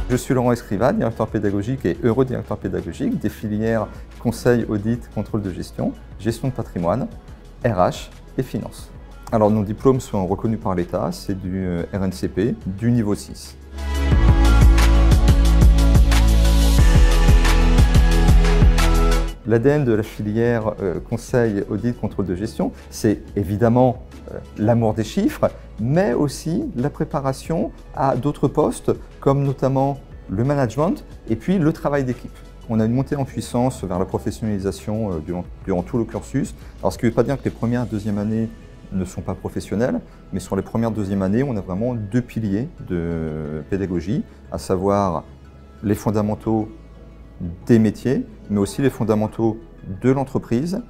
Je suis Laurent Escriva, directeur pédagogique et heureux directeur pédagogique des filières conseil, audit, contrôle de gestion, gestion de patrimoine, RH et finance. Alors nos diplômes sont reconnus par l'État, c'est du RNCP du niveau 6. L'ADN de la filière conseil, audit, contrôle de gestion, c'est évidemment l'amour des chiffres, mais aussi la préparation à d'autres postes, comme notamment le management et puis le travail d'équipe. On a une montée en puissance vers la professionnalisation durant tout le cursus. Alors, ce qui ne veut pas dire que les premières et deuxièmes années ne sont pas professionnelles, mais sur les premières et deuxièmes années, on a vraiment deux piliers de pédagogie, à savoir les fondamentaux des métiers, mais aussi les fondamentaux de l'entreprise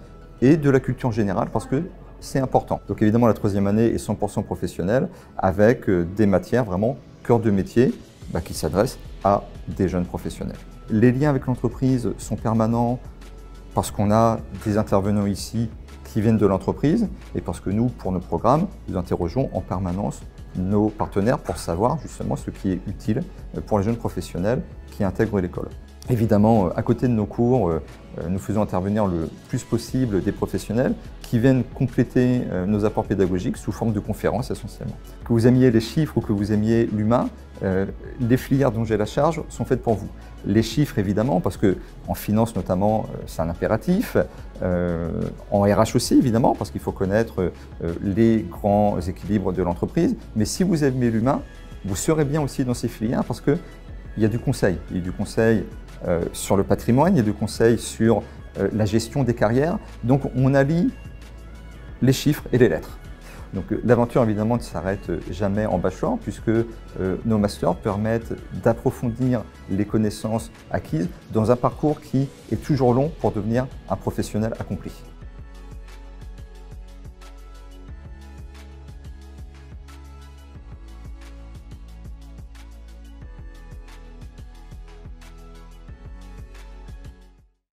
et de la culture générale, parce que c'est important. Donc évidemment, la troisième année est 100% professionnelle, avec des matières vraiment cœur de métier qui s'adressent à des jeunes professionnels. Les liens avec l'entreprise sont permanents parce qu'on a des intervenants ici qui viennent de l'entreprise et parce que nous, pour nos programmes, nous interrogeons en permanence nos partenaires pour savoir justement ce qui est utile pour les jeunes professionnels qui intègrent l'école. Évidemment, à côté de nos cours, nous faisons intervenir le plus possible des professionnels qui viennent compléter nos apports pédagogiques sous forme de conférences essentiellement. Que vous aimiez les chiffres ou que vous aimiez l'humain, les filières dont j'ai la charge sont faites pour vous. Les chiffres évidemment, parce qu'en finance notamment, c'est un impératif. En RH aussi évidemment, parce qu'il faut connaître les grands équilibres de l'entreprise. Mais si vous aimez l'humain, vous serez bien aussi dans ces filières parce qu'il y a du conseil. Il y a du conseil sur le patrimoine, il y a du conseil sur la gestion des carrières. Donc on allie les chiffres et les lettres. Donc l'aventure évidemment ne s'arrête jamais en bachelor puisque nos masters permettent d'approfondir les connaissances acquises dans un parcours qui est toujours long pour devenir un professionnel accompli.